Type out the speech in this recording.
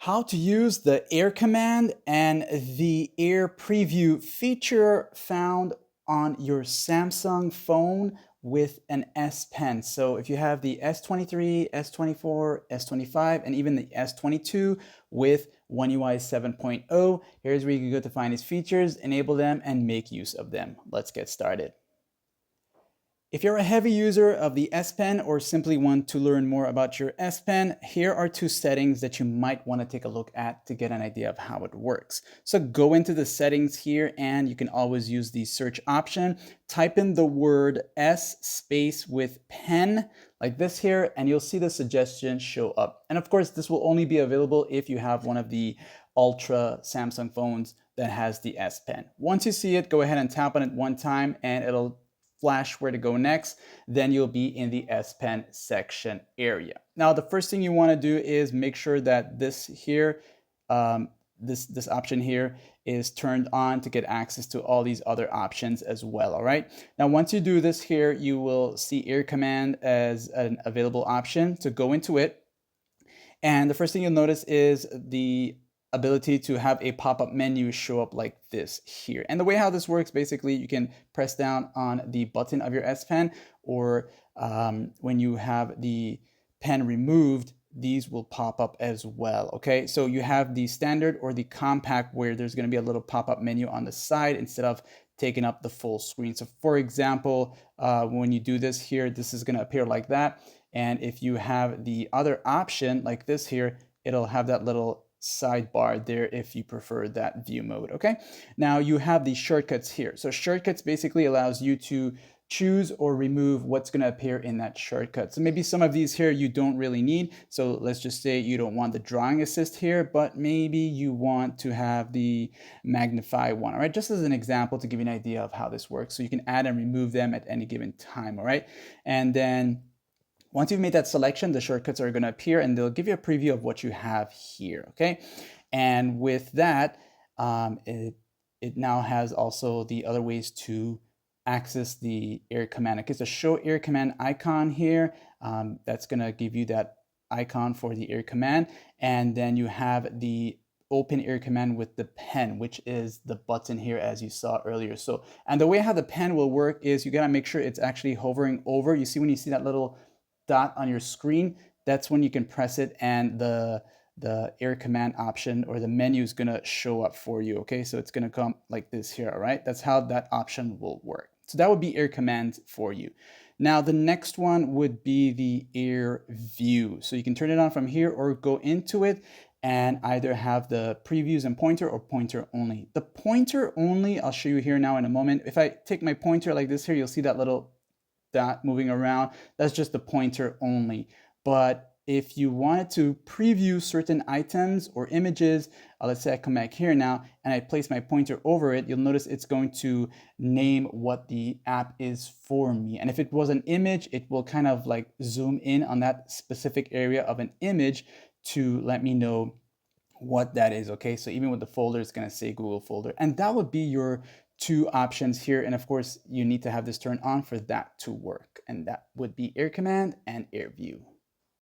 How to use the Air command and the Air preview feature found on your Samsung phone with an S Pen. So if you have the S23, S24, S25, and even the S22 with One UI 7.0, here's where you can go to find these features, enable them, and make use of them. Let's get started. If you're a heavy user of the S Pen or simply want to learn more about your S Pen, here are two settings that you might want to take a look at to get an idea of how it works. So go into the settings here and you can always use the search option. Type in the word S space with pen like this here and you'll see the suggestion show up. And of course, this will only be available if you have one of the Ultra Samsung phones that has the S Pen. Once you see it, go ahead and tap on it one time and it'll flash where to go next, then you'll be in the S Pen section area. Now, the first thing you want to do is make sure that this here, this option here is turned on to get access to all these other options as well, all right? Now, once you do this here, you will see Air Command as an available option to go into it. And the first thing you'll notice is the ability to have a pop-up menu show up like this here. And the way how this works, basically, you can press down on the button of your S Pen, or when you have the pen removed, these will pop up as well, okay? So you have the standard or the compact where there's gonna be a little pop-up menu on the side instead of taking up the full screen. So for example, when you do this here, this is gonna appear like that. And if you have the other option like this here, it'll have that little sidebar there if you prefer that view mode, okay? Now you have the shortcuts here. So shortcuts basically allows you to choose or remove what's gonna appear in that shortcut. So maybe some of these here you don't really need. So let's just say you don't want the drawing assist here, but maybe you want to have the magnify one, all right? Just as an example to give you an idea of how this works. So you can add and remove them at any given time, all right? And then once you've made that selection, the shortcuts are going to appear and they'll give you a preview of what you have here, okay? And with that, it now has also the other ways to access the Air command. Okay, so show Air command icon here. That's going to give you that icon for the Air command. And then you have the open Air command with the pen, which is the button here as you saw earlier. So, and the way how the pen will work is you got to make sure it's actually hovering over. You see when you see that little dot on your screen, that's when you can press it and the Air command option or the menu is going to show up for you, okay? So it's going to come like this here, all right? That's how that option will work. So that would be Air command for you. Now the next one would be the Air view. So you can turn it on from here or go into it and either have the previews and pointer or pointer only. The pointer only, I'll show you here now in a moment. If I take my pointer like this here, you'll see that little dot moving around. That's just the pointer only. But if you wanted to preview certain items or images, let's say I come back here now and I place my pointer over it, you'll notice it's going to name what the app is for me. And if it was an image, it will kind of like zoom in on that specific area of an image to let me know what that is, okay? So even with the folder, it's gonna say Google folder. And that would be your two options here. And of course, you need to have this turned on for that to work. And that would be Air command and Air view.